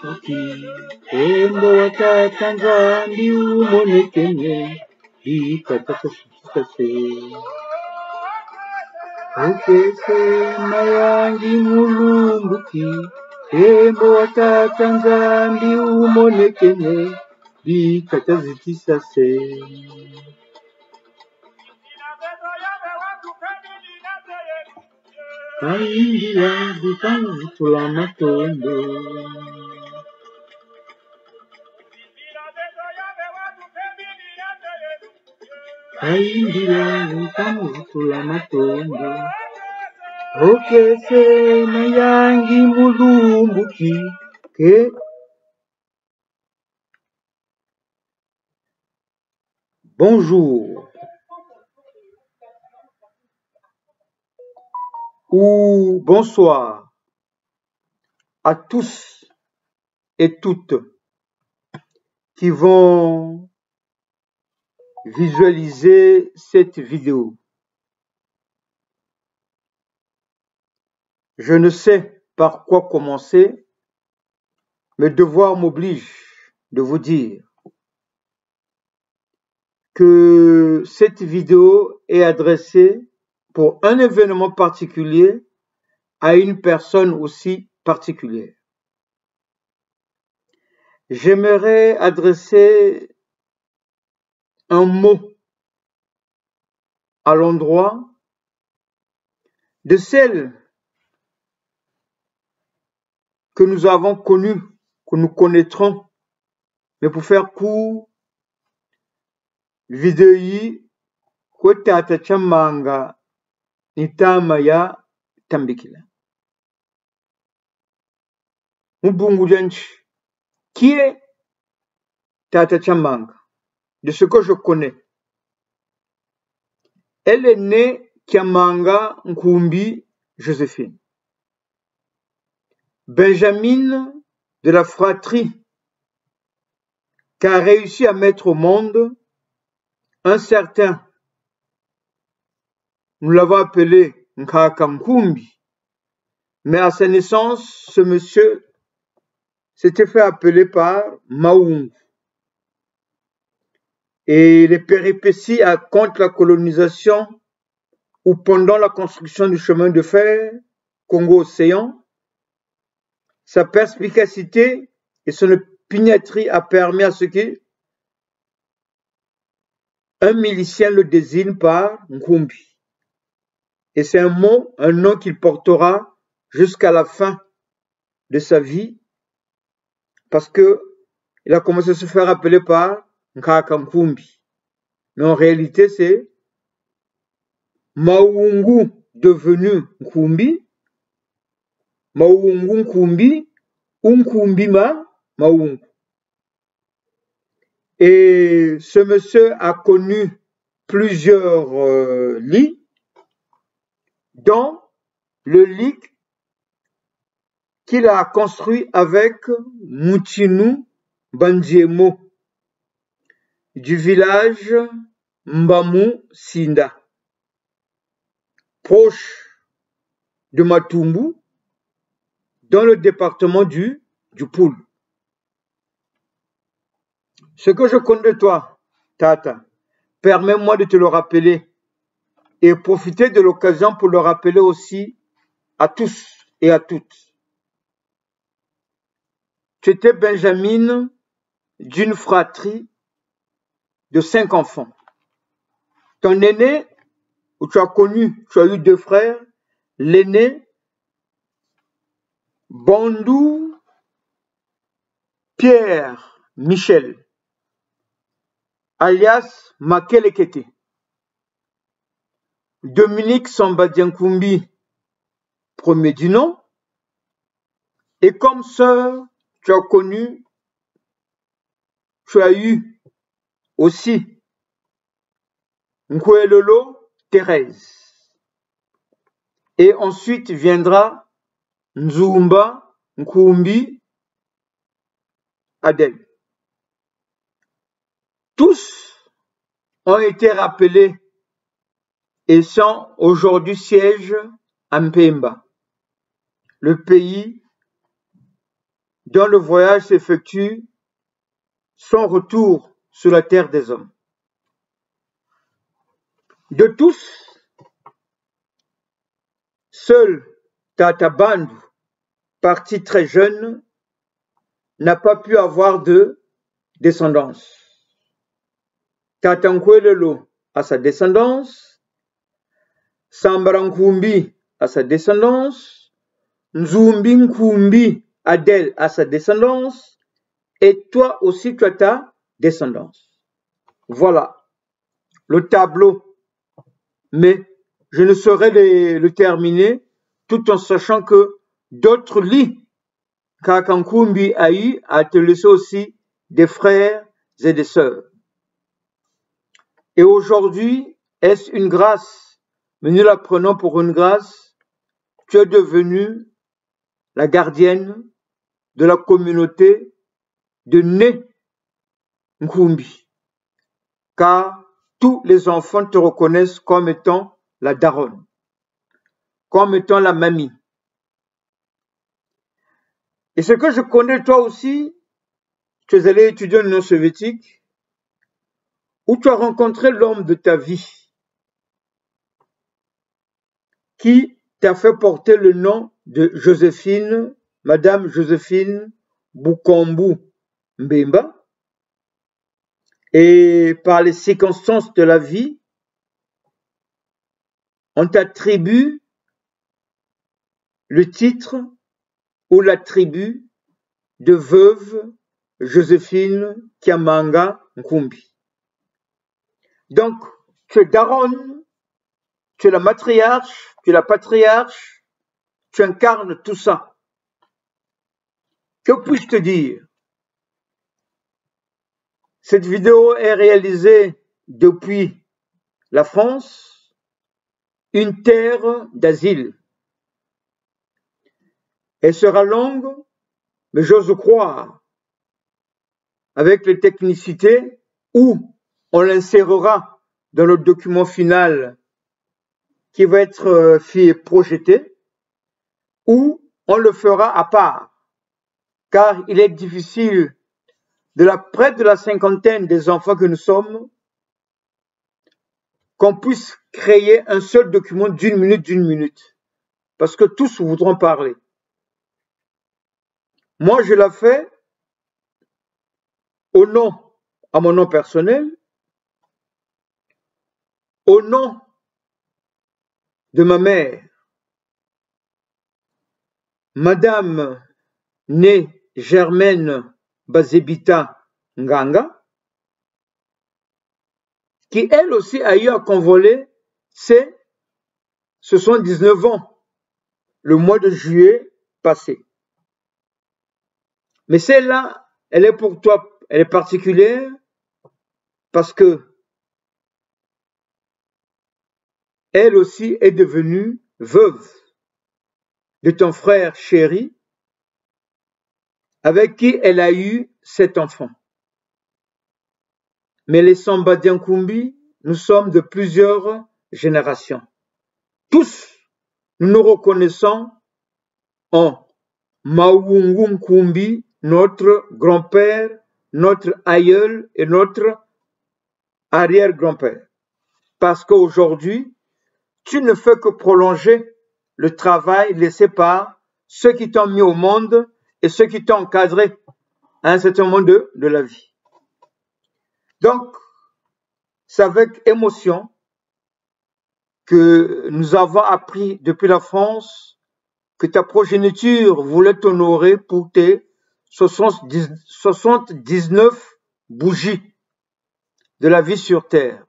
Uki Embo watata nzambi umonekene Ikatase Ukese mayangi mulumbuki Embo watata nzambi umonekene Ikatazikisase Kaindila butula matondo Kaindila butula matondo Okese mayangi mulumbuki ke Bonjour ou bonsoir à tous et toutes qui vont visualiser cette vidéo. Je ne sais par quoi commencer, mais devoir m'oblige de vous dire que cette vidéo est adressée pour un événement particulier à une personne aussi particulière. J'aimerais adresser un mot à l'endroit de celle que nous avons connues, que nous connaîtrons, mais pour faire court, vidéo yi kwetata chamanga nitama ya tambikila. Mbungujanchi, qui est Tata Chamanga? De ce que je connais. Elle est née Kiamanga Nkumbi Joséphine. Benjamin de la fratrie qui a réussi à mettre au monde un certain, nous l'avons appelé Nkaka Nkumbi, mais à sa naissance, ce monsieur s'était fait appeler par Maungu. Et les péripéties contre la colonisation ou pendant la construction du chemin de fer Congo-Océan, sa perspicacité et son opiniâtreté a permis à ce qu'un milicien le désigne par Nkumbi. Et c'est un nom qu'il portera jusqu'à la fin de sa vie, parce que il a commencé à se faire appeler par Nkaka Nkumbi. Mais en réalité, c'est Maungu devenu Nkumbi, Maungu Nkumbi, Nkumbi Maungu. Et ce monsieur a connu plusieurs lits, dont le lit qu'il a construit avec Mutinu Bandiemo du village Mbamu Sinda, proche de Matumbu, dans le département du Poul. Ce que je connais de toi, Tata, permets-moi de te le rappeler et profiter de l'occasion pour le rappeler aussi à tous et à toutes. Tu étais Benjamin d'une fratrie de 5 enfants. Ton aîné, où tu as eu 2 frères, l'aîné, Bandou Pierre Michel, alias Makelekete. Dominique Sambadiankumbi, premier du nom. Et comme sœur, tu as eu aussi Nkwelolo Thérèse. Et ensuite viendra Nzumba Nkumbi Adèle. Tous ont été rappelés et sont aujourd'hui sièges à Mpemba, le pays dont le voyage s'effectue son retour sur la terre des hommes. De tous, seul Tata Bandou, parti très jeune, n'a pas pu avoir de descendance. Tata Nkwelelo a sa descendance, Sambara Nkumbi a sa descendance, Nzumbi Nkumbi Adel a sa descendance, et toi aussi tu as ta descendance. Voilà le tableau, mais je ne saurais le terminer tout en sachant que d'autres lits qu'Akankumbi a eu à te laisser aussi des frères et des sœurs. Et aujourd'hui, est-ce une grâce? Mais nous la prenons pour une grâce. Tu es devenue la gardienne de la communauté de Né Nkumbi. Car tous les enfants te reconnaissent comme étant la daronne, comme étant la mamie. Et ce que je connais toi aussi, tu es allé étudier en Union soviétique, où tu as rencontré l'homme de ta vie, qui t'a fait porter le nom de Joséphine, Madame Joséphine Bukombu Mbemba, et par les circonstances de la vie, on t'attribue le titre ou l'attribut de veuve Joséphine Kiamanga Nkumbi. Donc, tu es daronne, tu es la matriarche, tu es la patriarche, tu incarnes tout ça. Que puis-je te dire? Cette vidéo est réalisée depuis la France, une terre d'asile. Elle sera longue, mais j'ose croire, avec les technicités, où on l'insérera dans le document final qui va être projeté, ou on le fera à part, car il est difficile, près de la cinquantaine des enfants que nous sommes, qu'on puisse créer un seul document d'une minute, parce que tous voudront parler. Moi, je l'ai fait à mon nom personnel, au nom de ma mère, Madame née Germaine Bazebita Nganga, qui elle aussi a eu à convoler ses 79 ans, le mois de juillet passé. Mais celle-là, elle est pour toi, elle est particulière parce que elle aussi est devenue veuve de ton frère chéri avec qui elle a eu 7 enfants. Mais les Sambadian Nkumbi, nous sommes de plusieurs générations. Tous, nous nous reconnaissons en Mawungu Nkumbi, notre grand-père, notre aïeul et notre arrière-grand-père. Parce qu'aujourd'hui, tu ne fais que prolonger le travail laissé par ceux qui t'ont mis au monde et ceux qui t'ont encadré à un certain moment de la vie. Donc, c'est avec émotion que nous avons appris depuis la France que ta progéniture voulait t'honorer pour tes 79 bougies de la vie sur terre.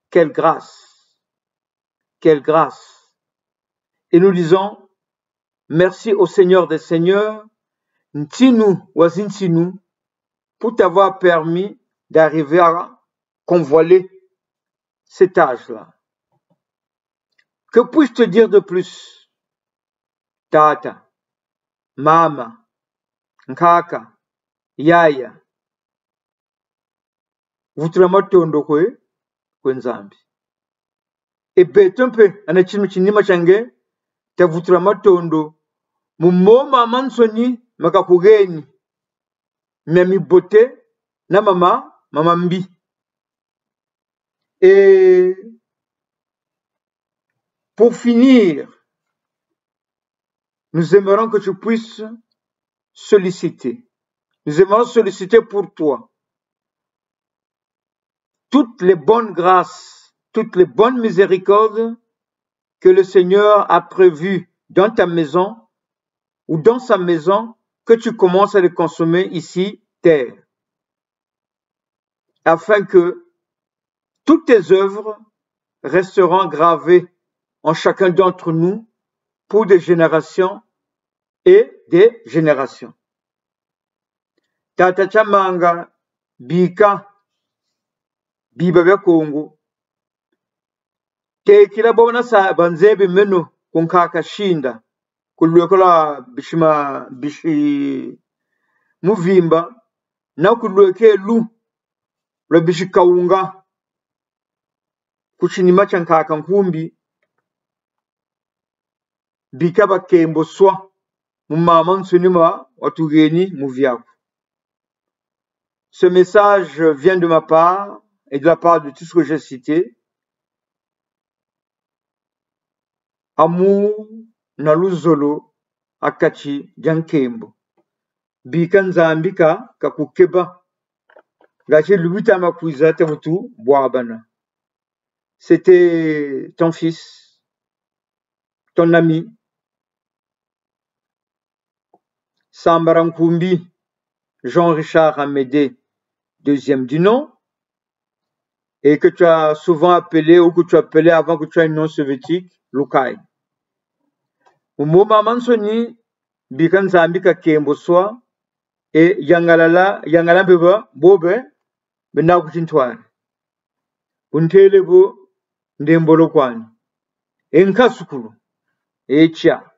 Quelle grâce! Quelle grâce! Et nous disons merci au Seigneur des Seigneurs, Ntinu Wazintinu, pour t'avoir permis d'arriver à convoiler cet âge-là. Que puis-je te dire de plus? Tata, Mama, Nkaka, Yaya, vuturamatondo kwenzambi. Ebetompe anachimi chinima change te vuturamatondo mumoma mansoni makakugeni Miami Beauté, na Mama Mbi. Et pour finir, nous aimerons que tu puisses solliciter. Nous aimerons solliciter pour toi toutes les bonnes grâces, toutes les bonnes miséricordes que le Seigneur a prévues dans ta maison ou dans sa maison, que tu commences à les consommer ici, terre, afin que toutes tes œuvres resteront gravées en chacun d'entre nous pour des générations et des générations. Tata chamanga bika biba be Kongo te kila bona sa banzebe meno kunkaka shinda kulwekola bishima bishi muvimba na kulweke lu lo bishikaunga kuchinima chankaka nkumbi bika bakembo swa mumama nsunima watugeni muvyako. Ce message vient de ma part et de la part de tout ce que j'ai cité. Amour na luzolo akati jankembo. Bika nzambika kakukeba. Gache luita makuiza temutu boabana. C'était ton fils, ton ami, Sambarankumbi, Jean-Richard Amédée, deuxième du nom, et que tu as souvent appelé ou que tu appelais avant que tu aies un nom soviétique, Lukai. Umo maman soni, bikan zambika kembo soa, et yangalala beba, bobe, bena kuchintwari. Untele bo, ndembolo kwani. Enka sukulu, echa.